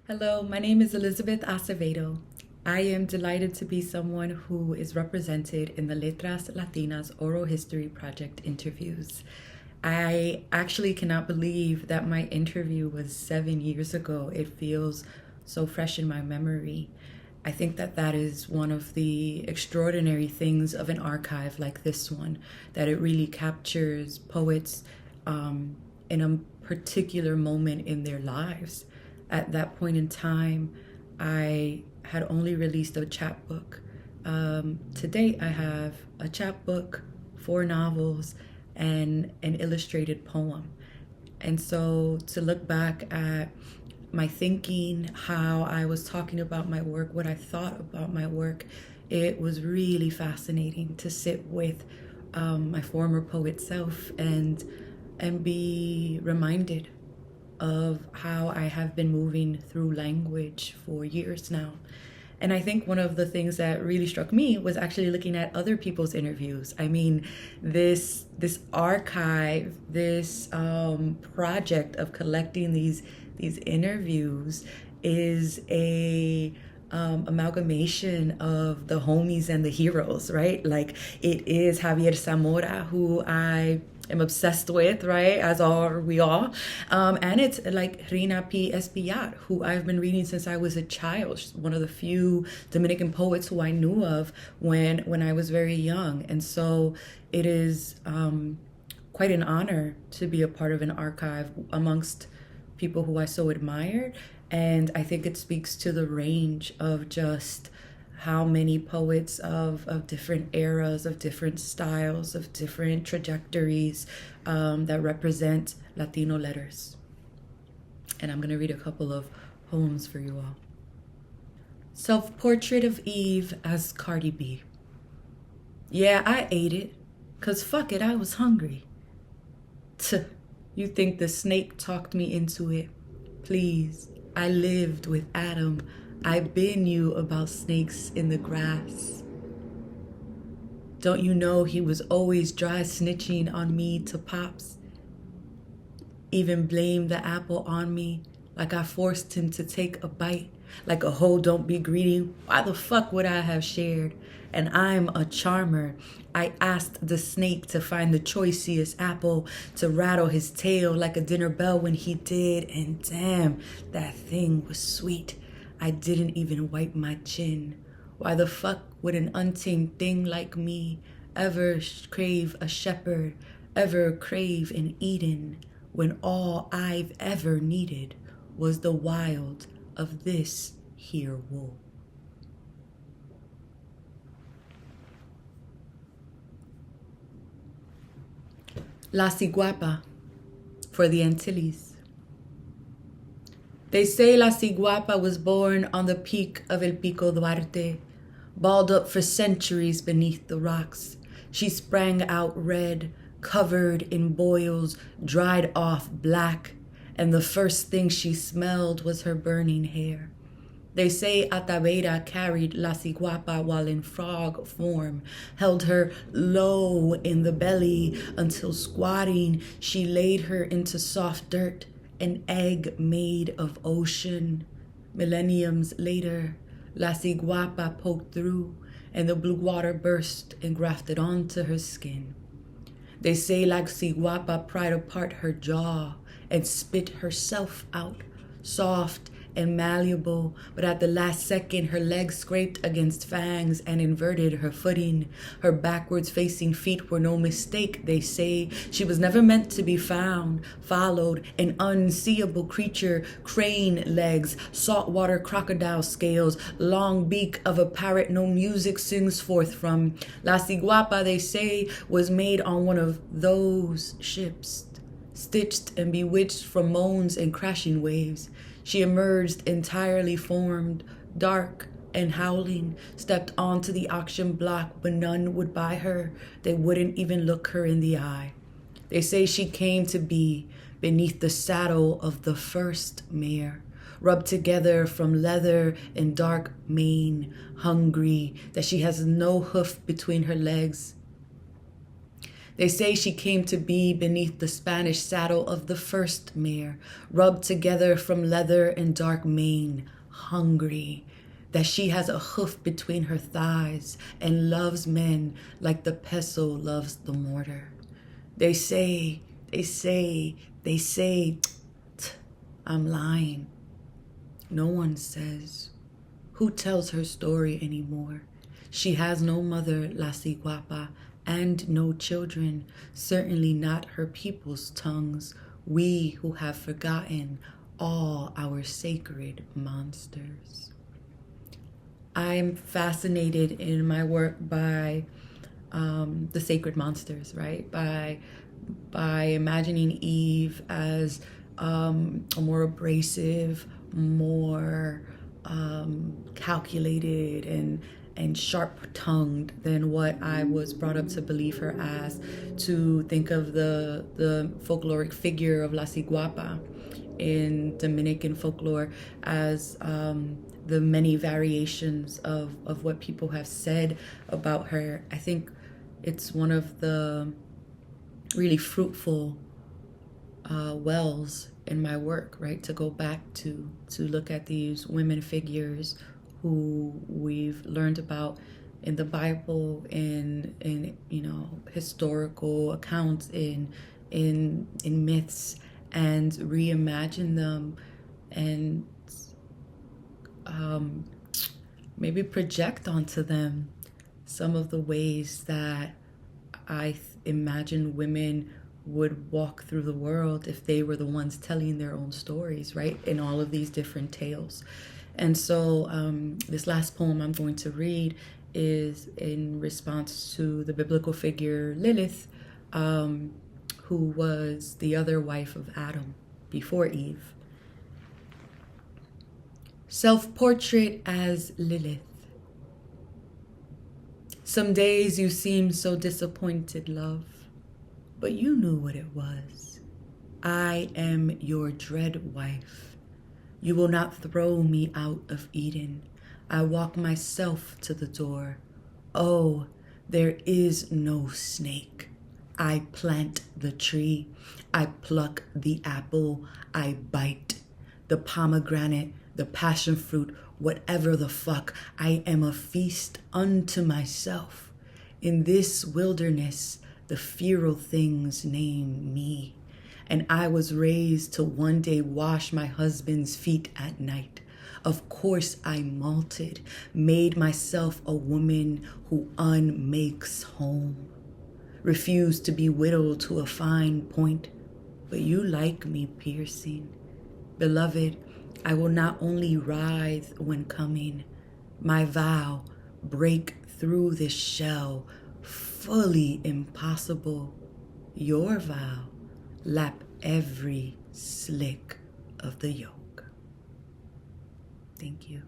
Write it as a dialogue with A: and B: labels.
A: Hello, my name is Elizabeth Acevedo. I am delighted to be someone who is represented in the Letras Latinas Oral History Project interviews. I actually cannot believe that my interview was 7 years ago. It feels so fresh in my memory. I think that is one of the extraordinary things of an archive like this one, that it really captures poets in a particular moment in their lives. At that point in time, I had only released a chapbook. To date, I have a chapbook, 4 novels, and an illustrated poem. And so to look back at my thinking, how I was talking about my work, what I thought about my work, it was really fascinating to sit with my former poet self and be reminded of how I have been moving through language for years now. And I think one of the things that really struck me was actually looking at other people's interviews. I mean, this archive, this project of collecting these interviews is a amalgamation of the homies and the heroes, right? Like, it is Javier Zamora, who I am obsessed with, right? As are we all. And it's like Rina P. Espiat, who I've been reading since I was a child. She's one of the few Dominican poets who I knew of when I was very young. And so it is quite an honor to be a part of an archive amongst people who I so admire. And I think it speaks to the range of just how many poets of different eras, of different styles, of different trajectories that represent Latino letters. And I'm going to read a couple of poems for you all. Self-Portrait of Eve as Cardi B. Yeah, I ate it, 'cause fuck it, I was hungry. Tuh, you think the snake talked me into it? Please, I lived with Adam. I been you about snakes in the grass. Don't you know he was always dry snitching on me to Pops? Even blamed the apple on me, like I forced him to take a bite. Like a hoe don't be greedy, why the fuck would I have shared? And I'm a charmer. I asked the snake to find the choicest apple, to rattle his tail like a dinner bell when he did, and damn, that thing was sweet. I didn't even wipe my chin. Why the fuck would an untamed thing like me ever crave a shepherd, ever crave an Eden, when all I've ever needed was the wild of this here wool? La Ciguapa, for the Antilles. They say La Ciguapa was born on the peak of El Pico Duarte, balled up for centuries beneath the rocks. She sprang out red, covered in boils, dried off black, and the first thing she smelled was her burning hair. They say Ataveira carried La Ciguapa while in frog form, held her low in the belly until squatting, she laid her into soft dirt, an egg made of ocean. Millenniums later, La Ciguapa poked through, and the blue water burst and grafted onto her skin. They say La Ciguapa pried apart her jaw and spit herself out, soft and malleable, but at the last second her legs scraped against fangs and inverted her footing. Her backwards facing feet were no mistake, they say. She was never meant to be found, followed, an unseeable creature, crane legs, saltwater crocodile scales, long beak of a parrot no music sings forth from. La Ciguapa, they say, was made on one of those ships, stitched and bewitched from moans and crashing waves. She emerged entirely formed, dark and howling, stepped onto the auction block, but none would buy her. They wouldn't even look her in the eye. They say she came to be beneath the saddle of the first mare, rubbed together from leather and dark mane, hungry, that she has no hoof between her legs. They say she came to be beneath the Spanish saddle of the first mare, rubbed together from leather and dark mane, hungry, that she has a hoof between her thighs and loves men like the pestle loves the mortar. They say, I'm lying. No one says. Who tells her story anymore? She has no mother, La Ciguapa, and no children, certainly not her people's tongues, we who have forgotten all our sacred monsters. I'm fascinated in my work by the sacred monsters, right? By imagining Eve as a more abrasive, more calculated and sharp-tongued than what I was brought up to believe her as, to think of the folkloric figure of La Ciguapa in Dominican folklore as the many variations of what people have said about her. I think it's one of the really fruitful wells in my work, right? To go back to look at these women figures who we've learned about in the Bible, in historical accounts, in myths, and reimagine them and maybe project onto them some of the ways that I imagine women would walk through the world if they were the ones telling their own stories, right? In all of these different tales. And so this last poem I'm going to read is in response to the biblical figure Lilith, who was the other wife of Adam before Eve. Self-portrait as Lilith. Some days you seem so disappointed, love, but you knew what it was. I am your dread wife. You will not throw me out of Eden. I walk myself to the door. Oh, there is no snake. I plant the tree. I pluck the apple. I bite the pomegranate, the passion fruit, whatever the fuck. I am a feast unto myself. In this wilderness, the feral things name me. And I was raised to one day wash my husband's feet at night. Of course I malted, made myself a woman who unmakes home. Refused to be whittled to a fine point, but you like me piercing. Beloved, I will not only writhe when coming, my vow, break through this shell, fully impossible. Your vow, lap every slick of the yoke. Thank you.